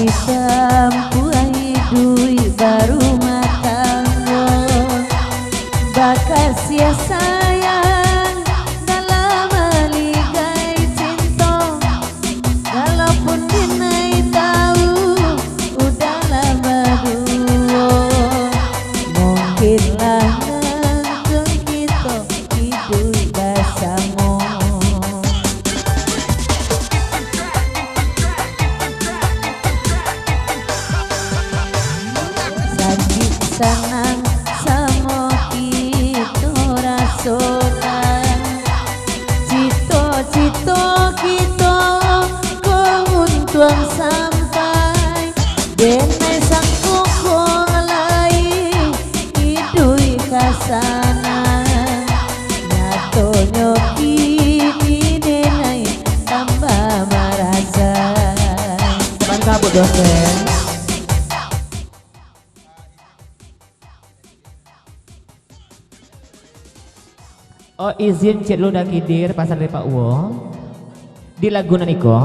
ditampuai dui baru matanggo bakas ya sayang dalam aligai cinta walaupun dinai tahu udah lama dulu mungkinlah nanggung kita hidup bersama. Senang sama kita rasakan cita-cita kita keuntung sampai denai sang kokong lain hidui kasana nyatonya kini denai tambah merasa teman kabut dosen. Oh izin cek lu dah kidir pasar dari Pak Uwo di Laguna Niko.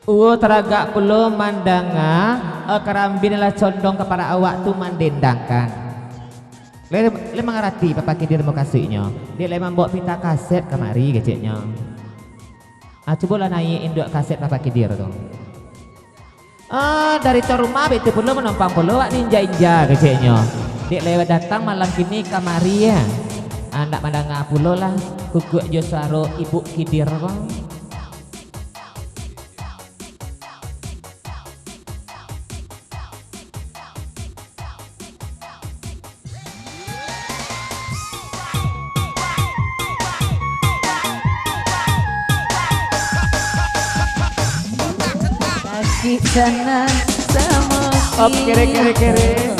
Uwo teragak pulo mandanga kerambin lah condong kepada awak tu mandendangkan. Le mengerti Papa kidir mau kasihnya. Dia le membawa pita kaset kemari keceknya. Coba lah naik induk kaset Papa kidir tu. Dari rumah itu pulo menumpang pulo wak ninja-ninja keceknya. Dek lewat datang malam kini kamari ya. Anak mandang pulo lah kukuk jo suara ibu kidir bang. Kaki sana sama kere.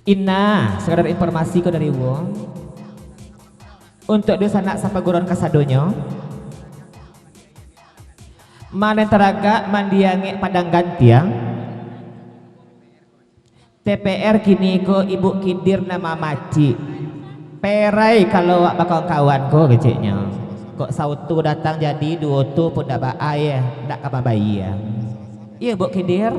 Inna, sekedar informasi ko dari wong untuk di sana sampai guron kasadonyo manen teraga mandiange padang gantiang TPR kini ko ibu kidir nama maci perai kalau wak bakal kawan ko keceknya kok sautu datang jadi dua tu pun dak baai ya dak kapa bayi ya iya bu kidir.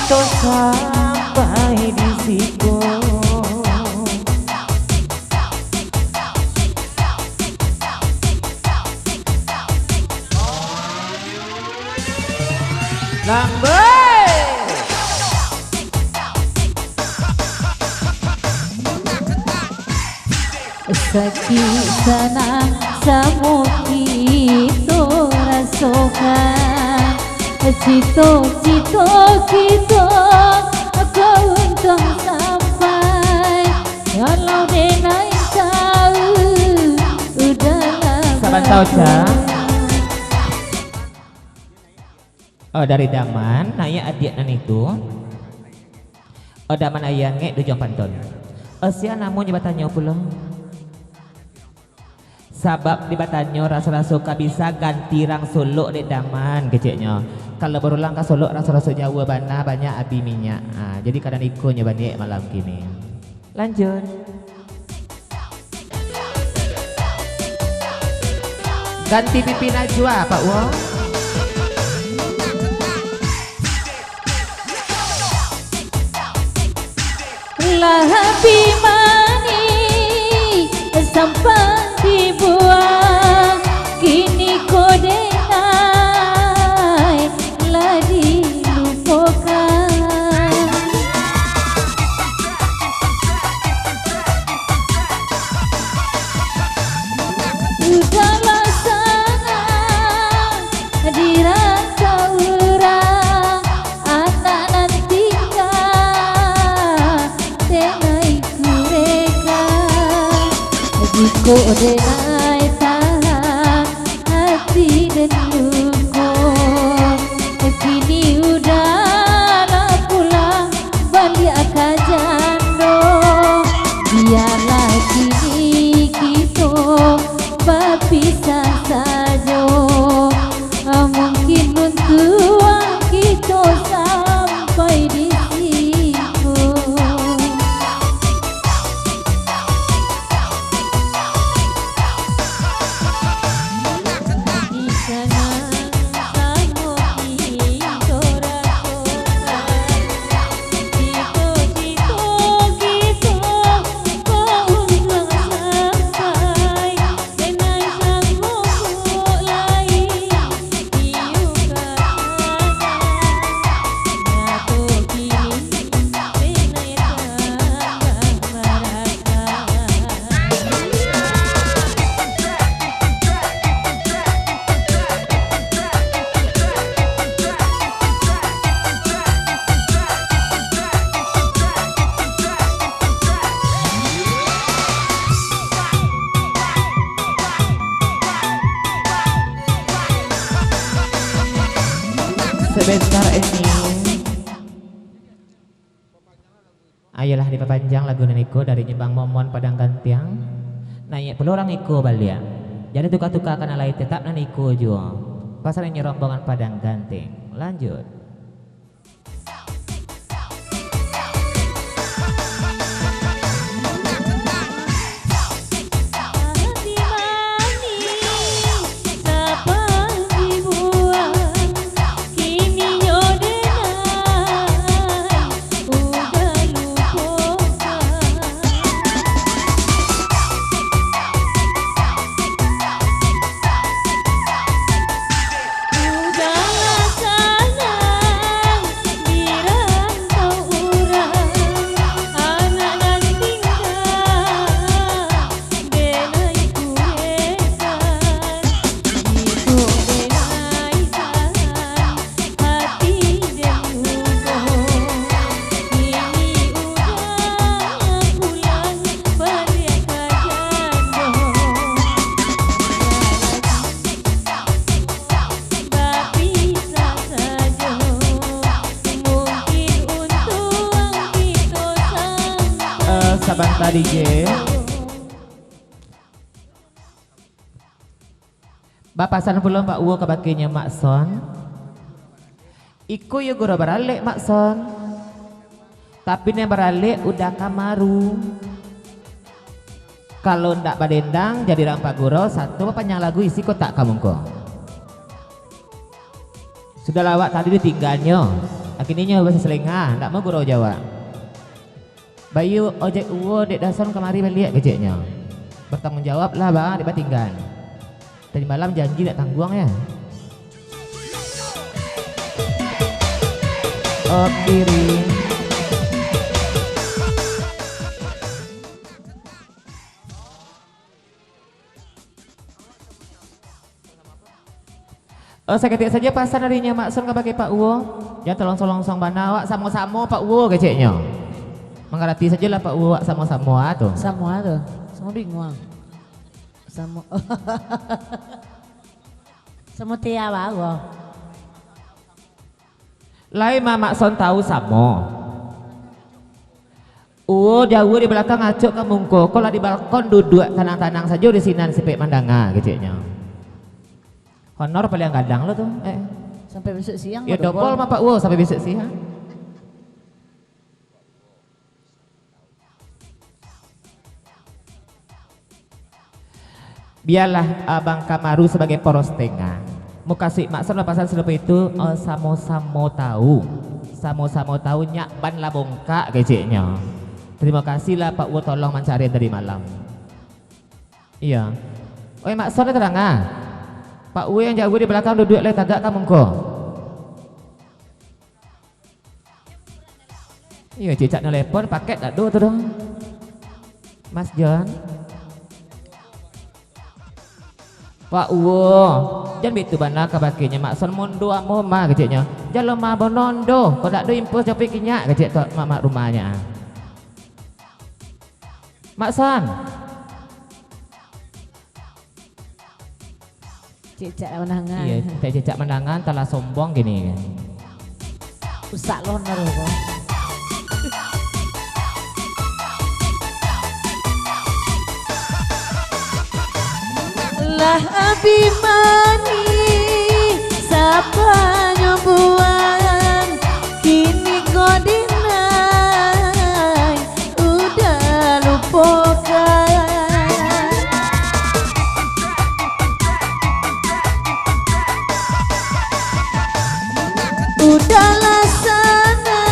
Kita sampai di situ lambai sakit senang semua kita rasakan cita-cita kita kau untung sampai kalau denai tahu udahlah saban tahu dari daman naya adik nan itu daman ayang ngek dujang panton sia namun nyebatannya pulang sabab di batanyo rasa-rasa bisa ganti rang Solo di daman keceknya kalau berulang ke Solo rasa-rasa Jawa bana banyak abi minyak jadi kadang ikonya banyak malam kini lanjut ganti pipi Najwa Pak Wo Lahabi mani sampai dibuang, kini kau denai lah dilupakan. Udahlah sana dirasa orang, anak nanti denai kureka. Jika denai tahan hati dan luka, kini udahlah pulang balik ke jando. Biarlah kini kita berpisah saja, mungkin untuk kita sampai di situ. Di sana sama kita rasakan, cita-cita kita kau ulang sampai, denai sanggup lain hiu sebentar ini. Ayolah diperpanjang lagu Niko dari Nyembang Momon Padang Gantiang. Nanya perlu orang Niko balik. Jadi tukar-tukar karena lain tetap na Niko juga. Pasarnya rombongan Padang Gantiang. Lanjut. Sabanta DJ. Bapasan pula Pak Uwo kebakinya Mak Son. Iku ya guru beralik Mak Son. Tapi nih beralik udah kamaru. Kalau ndak badendang jadi rampak guru satu panjang lagu isi kotak kamu kok. Sudah lawak tadi ditinggalnya. Akhirnya bahasa selengah, ndak mau guru Jawa. Bayu ojek uwo dek dasan kemari balik keceknya. Bertanggung jawab lah bang, dia tinggal. Tadi malam janji tak tangguang ya. Oh kiri. Oh saya ketik saja pasar harinya Maksun kebagai Pak Uwo. Ya tolong-tolong banawak sama-sama Pak Uwo keceknya. Mengerti sajalah Pak Uwo sama-sama tuh. Sama tuh. Sama bingung. Sama. Sama tiawa gua. Lain Mama Son tahu sama. Jauh di belakang ngacuk ke mungko. Kalau di balkon duduk tenang-tenang saja di sini sipek mandanga keceknya. Honor paling kadang lo tuh. Sampai besok siang. Ya dobol mah Pak Uwo sampai besok siang. Biarlah Abang Kamaru sebagai poros tengah. Mau kasih maksud pasal serupa itu sama-sama tahu. Sama-sama tahu nyak ban lah bongkak keceknya. Terima kasihlah Pak Wo tolong mencari dari malam. Iya. Oh Mak Son terang ah. Pak Wo yang jago di belakang duduk le tagak kamu kok. Iya cicak nelpon paket tak do tu dong. Mas John. Pak Wo, jangan bitu bana kabakinya Mak Son mondo amo ma keciknya. Jalo ma bonondo, kau tak do impos tapi kinyak kecik tu mak rumahnya. Mak Son. Cicak menangan. Iya, cicak menangan telah sombong gini kan. Usak loner kok. Lah abimani siapa nyobuan kini kau dinai udah lupakan. Udahlah sana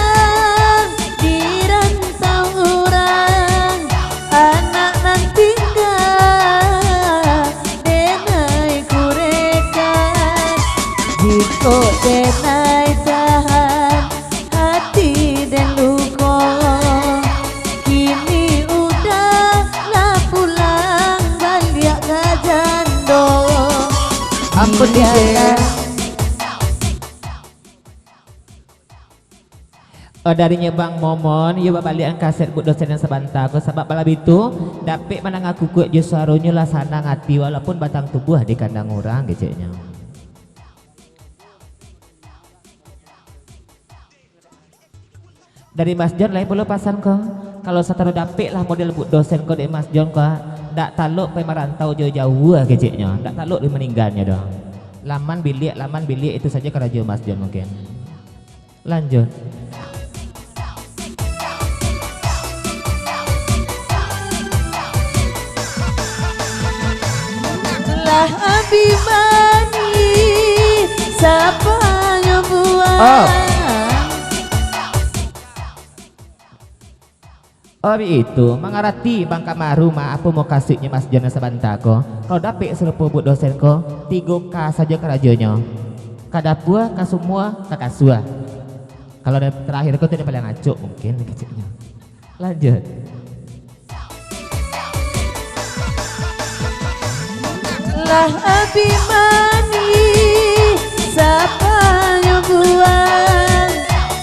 dirantau orang anak nanti denai kurekan jika denai tahan hati dan luka kini udahlah pulang balik ke jando. Ampun dia. Darinya Bang Momon, ya balikan kaset buat dosen yang sebentar. Aku sebab malam itu dapat menang aku kuat je suaranya lah sana ngati walaupun batang tubuh di kandang orang keceknya. Dari Mas John lain perlu pasan kau. Kalau satu dapat lah model buat dosen kau dari Mas John kau, tak taluk pergi merantau jauh-jauh lah keceknya, tak taluk di meninggalnya dong. Laman bilik itu saja kerja Mas John mungkin. Lanjut. Lah abimani siapa nyobuan. Oh itu mengarati Bang Kamaru apa mau kasihnya Mas Jana sebentar ko. Kalau dapat serupa buat dosen ko 3K saja kerajanya. Kadapua kasumua kakasua. Kalau terakhir ko tidak paling ngaco mungkin kecilnya. Lanjut. Lah abimani siapa nyobuan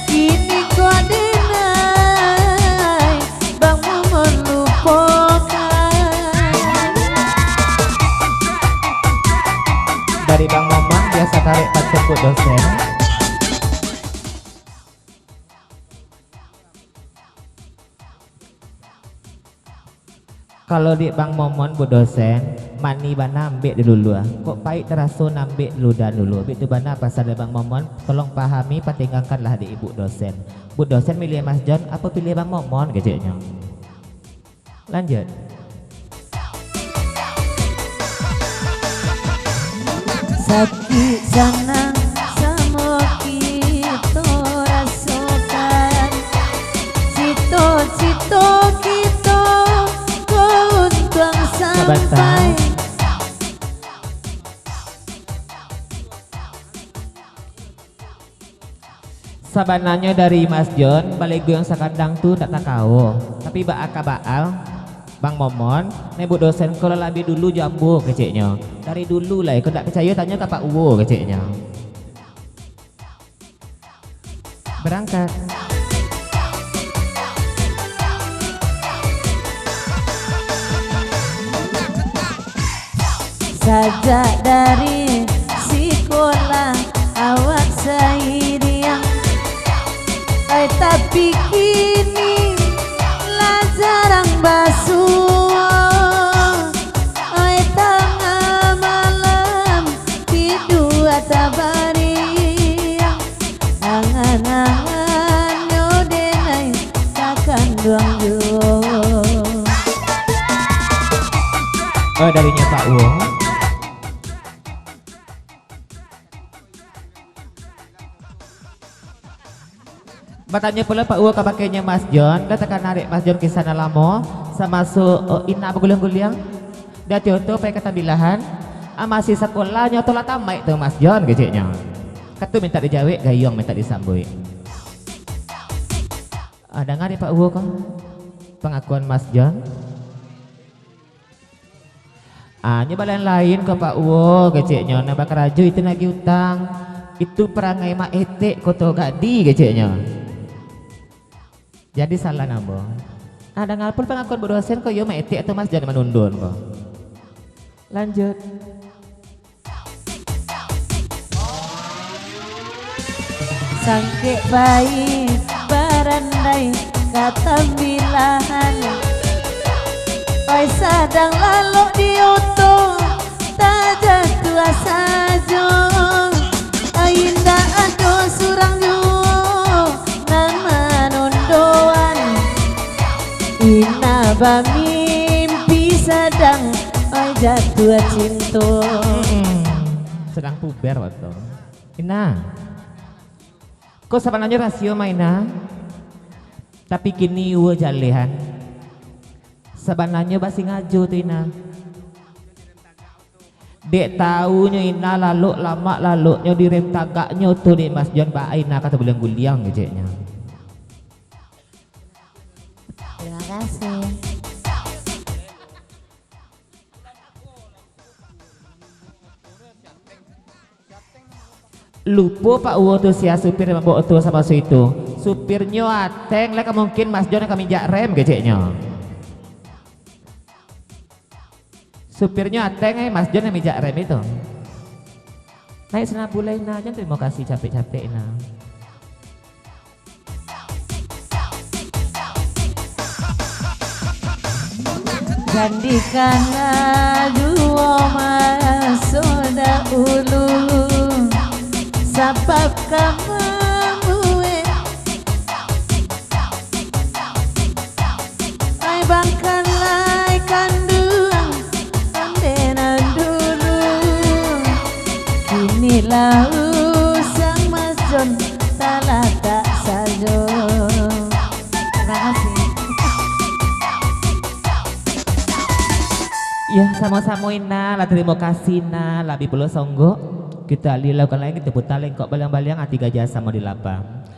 kini kau denai Bang Momon lupakan. Dari Bang Momon biasa tarik patung buat dosen. Kalau di Bang Momon bu dosen, mani bana ambek dulu ah. Kok pahit terasa nambek dulu dan dulu. Itu bana pasal ada Bang Momon, tolong pahami pertinggalkanlah di ibu dosen. Bu dosen milih Mas John, apa pilih Bang Momon kecilnya. Lanjut. Sakit senang sama kita rasakan, cito-cito kita untung sampai. Sabananya dari Mas John, balik gue yang sekadang tuh tak tahu. Tapi baal Bang Momon, bu dosen kalau lebih dulu jambu keciknya. Dari dulu lah, kalau tak percaya tanya ke Pak Uwo keciknya. Berangkat. Sajak dari sekolah awak sayang, tapi kini lah jarang basuh. Tengah malam tidur tabariang, angan-angan nyodenai takkan duang juang. Oh darinya Pak Uwo. Bertanya pula Pak Uwo kapakainya Mas John, dah tekan narik Mas John ke sana lama, sama ina berguliang-guliang. Dah tuh pakai kata bilahan, masih sekolahnya tolak tamat tuh Mas John keciknya. Katu minta dijawab, gayung minta disambui. Dengar nih Pak Uwo kan pengakuan Mas John. Nyoba lain ke Pak Uwo keciknya, nabak raju itu lagi utang. Itu perangai mak etek koto gadi keciknya. Jadi salah nabo. Dengar pun pengakuan berdosen kok yo mak etek atau Mas John menundun kok. Lanjut. Sangke bayi barandai kata bilahan. Oi sadang lalu diutuh tajah tua saja. Ainda ado surang jo nama nondoan. Ina mimpi sadang oi jatuh cinta. Sedang puber waktu. Ina. Kok sebenarnya rasio mainan, tapi kini uwe jalehan. Sebenarnya basi ngaju tuh Ina. Dek tahunya Ina lalu lama lalu nyo direm tagaknya tuh di Mas John Pak Ina kata guliang ngeceknya. Terima kasih. Lupa Pak Uwo tuh si supir yang bawa tuh sama su itu. Supirnya ateng lah mungkin Mas John kami jak rem keceknya. Supirnya ateng Mas John yang mijak rem itu. Naik sana bulai aja terima kasih capek-capek nah. Gandikan dua masoda ulu sabab kamu ay bangkan lai kandung andenan dulu kinilah sang Mas John salah tak saja. Terima kasih. Ya sama-sama Ina lah terima kasih na labi pulau songgo. Kita lakukan lagi kita putar lengkok balang-balang hati gajah sama di lapang.